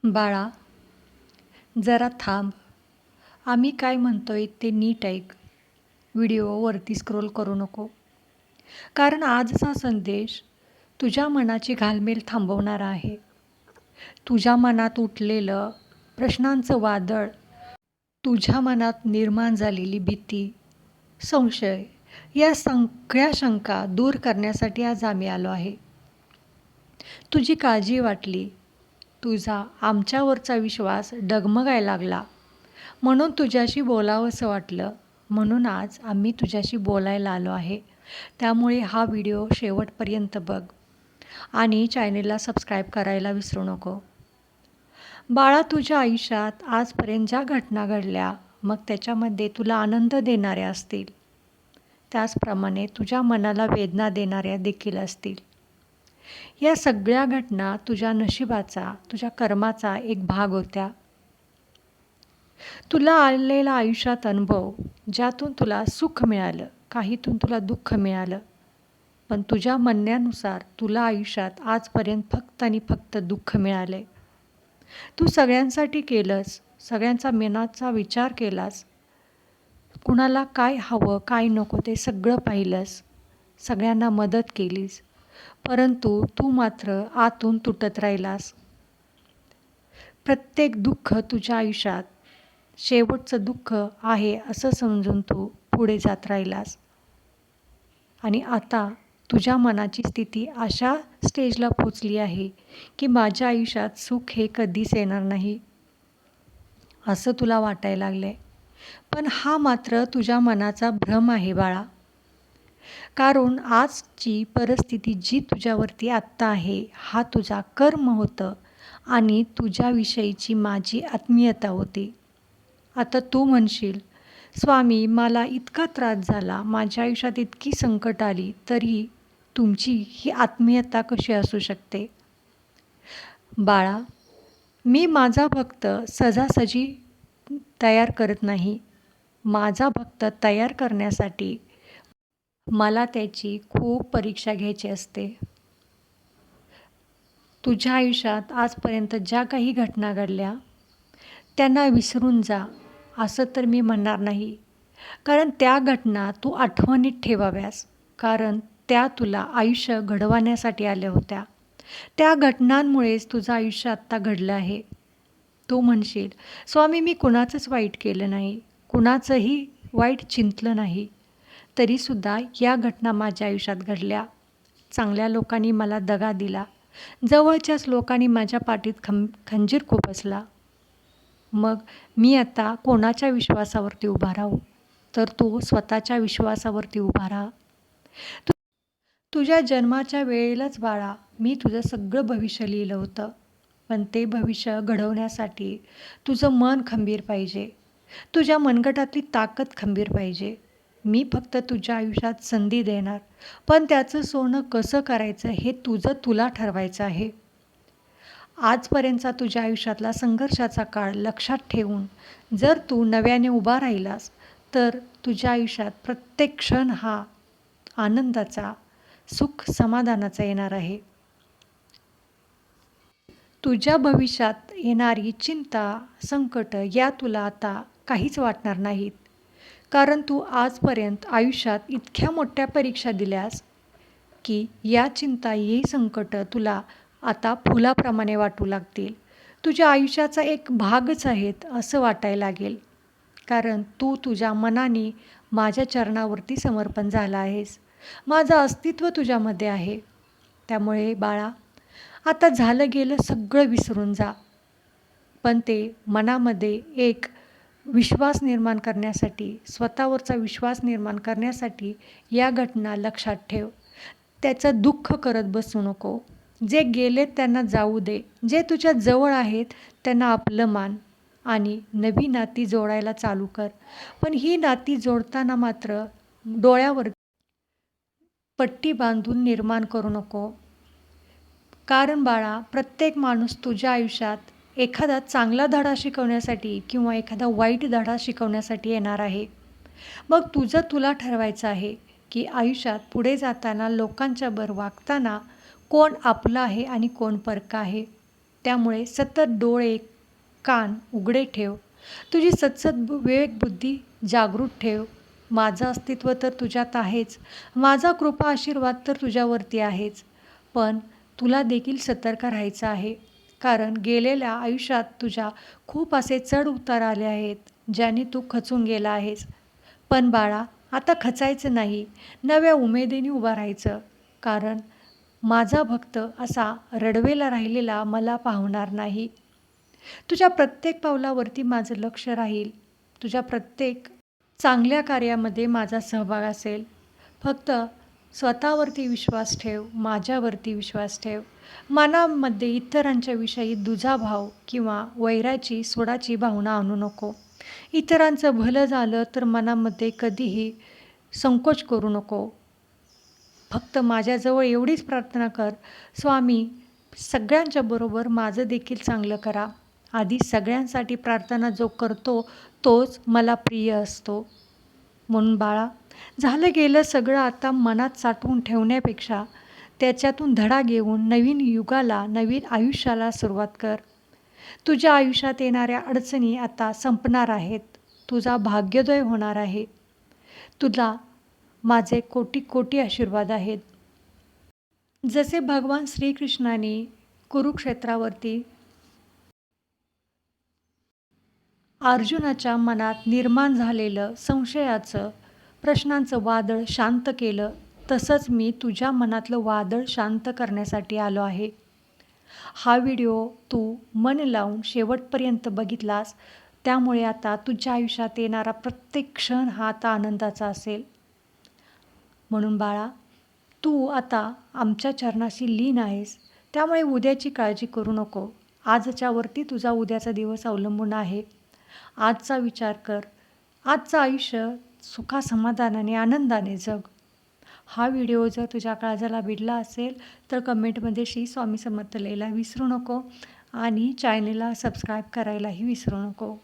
बाळा, जरा थांब. आम्ही काय म्हणतोय ते नीट ऐक. व्हिडिओ वरती स्क्रोल करू नको. कारण आजचा संदेश तुझ्या मनाची घालमेल थांबवणारा आहे. तुझ्या मनात उठलेलं प्रश्नांचं वादळ, तुझ्या मनात निर्माण झालेली भीती, संशय या सगळ्या शंका दूर करण्यासाठी आज आम्ही आलो आहे. तुझी काळजी वाटली, तुझा आमच्यावरचा विश्वास डगमगायला लागला, म्हणून तुझ्याशी बोलावंसं वाटलं. म्हणून आज आम्ही तुझ्याशी बोलायला आलो आहे. त्यामुळे हा व्हिडिओ शेवटपर्यंत बघ आणि चॅनेलला सबस्क्राईब करायला विसरू नको. बाळा, तुझ्या आयुष्यात आजपर्यंत ज्या घटना घडल्या, मग त्याच्यामध्ये तुला आनंद देणाऱ्या असतील, त्याचप्रमाणे तुझ्या मनाला वेदना देणाऱ्या देखील असतील. या सगळ्या घटना तुझ्या नशिबाचा, तुझ्या कर्माचा एक भाग होत्या. तुला आलेला आयुष्यात अनुभव, ज्यातून तुला सुख मिळालं, काहीतून तुला दुःख मिळालं, पण तुझ्या म्हणण्यानुसार तुला आयुष्यात आजपर्यंत फक्त आणि फक्त दुःख मिळाले. तू सगळ्यांसाठी केलंस, सगळ्यांचा मनाचा विचार केलास, कुणाला काय हवं काय नको ते सगळं पाहिलंस, सगळ्यांना मदत केलीस, परंतु तू मात्र आतून तुटत राहिलास. प्रत्येक दुःख तुझ्या आयुष्यात शेवटचं दुःख आहे असं समजून तू पुढे जात राहिलास. आणि आता तुझ्या मनाची स्थिती अशा स्टेजला पोचली आहे की माझ्या आयुष्यात सुख हे कधीच येणार नाही असं तुला वाटायला लागलं आहे. पण हा मात्र तुझ्या मनाचा भ्रम आहे बाळा. कारण आजची परिस्थिती जी तुझ्यावरती आत्ता आहे, हा तुझा कर्म होतं आणि तुझ्याविषयीची माझी आत्मीयता होती. आता तू म्हणशील, स्वामी मला इतका त्रास झाला, माझ्या आयुष्यात इतकी संकट आली, तरी तुमची ही आत्मीयता कशी असू शकते? बाळा, मी माझा भक्त सहजासहजी तयार करत नाही. माझा भक्त तयार करण्यासाठी मला त्याची खूप परीक्षा घ्यायची असते. तुझ्या आयुष्यात आजपर्यंत ज्या काही घटना घडल्या त्यांना विसरून जा असं तर मी म्हणणार नाही. कारण त्या घटना तू आठवणीत ठेवाव्यास. कारण त्या तुला आयुष्य घडवण्यासाठी आल्या होत्या. त्या घटनांमुळेच तुझं आयुष्य आत्ता घडलं आहे. तू म्हणशील, स्वामी मी कुणाचंच वाईट केलं नाही, कुणाचंही वाईट चिंतलं नाही, तरीसुद्धा या घटना माझ्या आयुष्यात घडल्या. चांगल्या लोकांनी मला दगा दिला, जवळच्याच लोकांनी माझ्या पाठीत खंजीर खुपसला. मग मी आता कोणाच्या विश्वासावरती उभा राहू? तर तू स्वतःच्या विश्वासावरती उभा राहा. तुझ्या जन्माच्या वेळेलाच बाळा मी तुझं सगळं भविष्य लिहिलं होतं. पण ते भविष्य घडवण्यासाठी तुझं मन खंबीर पाहिजे, तुझ्या मनगटातली ताकद खंबीर पाहिजे. मी फक्त तुझ्या आयुष्यात संधी देणार, पण त्याचं सोनं कसं करायचं हे तुझं तुला ठरवायचं आहे. आजपर्यंतचा तुझ्या आयुष्यातला संघर्षाचा काळ लक्षात ठेवून जर तू नव्याने उभा राहिलास, तर तुझ्या आयुष्यात प्रत्येक क्षण हा आनंदाचा, सुख समाधानाचा येणार आहे. तुझ्या भविष्यात येणारी चिंता, संकट या तुला आता काहीच वाटणार नाहीत. कारण तू आजपर्यंत आयुष्यात इतक्या मोठ्या परीक्षा दिल्यास की या चिंता, ही संकट तुला आता फुलाप्रमाणे वाटू लागतील. तुझ्या आयुष्याचा एक भागच आहेत असं वाटायला लागेल. कारण तू तुझ्या मनाने माझ्या चरणावरती समर्पण झाला आहेस. माझं अस्तित्व तुझ्यामध्ये आहे. त्यामुळे बाळा, आता झालं गेलं सगळं विसरून जा. पण ते मनामध्ये एक विश्वास निर्माण करण्यासाठी, स्वतःवरचा विश्वास निर्माण करण्यासाठी या घटना लक्षात ठेव. त्याचं दुःख करत बसू नको. जे गेलेत त्यांना जाऊ दे. जे तुझ्या जवळ आहेत त्यांना आपलं मान आणि नवी नाती जोडायला चालू कर. पण ही नाती जोडताना मात्र डोळ्यावर पट्टी बांधून निर्माण करू नको. कारण बाळा, प्रत्येक माणूस तुझ्या आयुष्यात एखादा चांगला धडा शिकवण्यासाठी किंवा एखादा वाईट धडा शिकवण्यासाठी येणार आहे. मग तुझं तुला ठरवायचं आहे की आयुष्यात पुढे जाताना लोकांच्याबरोबर वागताना कोण आपलं आहे आणि कोण परकं आहे. त्यामुळे सतत डोळे, कान उघडे ठेव. तुझी सतसत विवेक बुद्धी जागृत ठेव. माझं अस्तित्व तर तुझ्यात आहेच. माझा कृपा आशीर्वाद तर तुझ्यावरती आहेच. पण तुला देखील सतर्क राहायचं आहे. कारण गेलेल्या आयुष्यात तुझ्या खूप असे चढ उतार आले आहेत, ज्याने तू खचून गेला आहेस. पण बाळा, आता खचायचं नाही. नव्या उमेदीने उभं राहायचं. कारण माझा भक्त असा रडवेला राहिलेला मला पाहणार नाही. तुझ्या प्रत्येक पावलावरती माझं लक्ष राहील. तुझ्या प्रत्येक चांगल्या कार्यामध्ये माझा सहभाग असेल. फक्त स्वतःवरती विश्वास ठेव, माझ्यावरती विश्वास ठेव. मनामध्ये इतरांच्या विषयी दुजाभाव किंवा वैराची, सूडाची भावना आणू नको. इतरांचं भलं झालं तर मनामध्ये कधीही संकोच करू नको. फक्त माझ्याजवळ एवढीच प्रार्थना कर, स्वामी सगळ्यांच्या बरोबर माझं देखील चांगलं करा. आधी सगळ्यांसाठी प्रार्थना जो करतो तोच मला प्रिय असतो. म्हणून बाळा, झालं गेलं सगळं आता मनात साठवून ठेवण्यापेक्षा त्याच्यातून धडा घेऊन नवीन युगाला, नवीन आयुष्याला सुरुवात कर. तुझ्या आयुष्यात येणाऱ्या अडचणी आता संपणार आहेत. तुझा भाग्योदय होणार आहे. तुला माझे कोटी कोटी आशीर्वाद आहेत. जसे भगवान श्रीकृष्णाने कुरुक्षेत्रावरती अर्जुनाच्या मनात निर्माण झालेलं संशयाचं, प्रश्नांचं वादळ शांत केलं, तसंच मी तुझ्या मनातलं वादळ शांत करण्यासाठी आलो आहे. हा व्हिडिओ तू मन लावून शेवटपर्यंत बघितलास, त्यामुळे आता तुझ्या आयुष्यात येणारा प्रत्येक क्षण हा आता आनंदाचा असेल. म्हणून बाळा, तू आता आमच्या चरणाशी लीन आहेस. त्यामुळे उद्याची काळजी करू नको. आजच्यावरती तुझा उद्याचा दिवस अवलंबून आहे. आजचा विचार कर. आजचं आयुष्य सुखासमाधानाने, आनंदाने जग. हा व्हिडिओ जर तुझ्या काळजाला भिडला असेल तर कमेंटमध्ये श्री स्वामी समर्थ लिहायला विसरू नको आणि चॅनलला सबस्क्राईब करायलाही विसरू नको.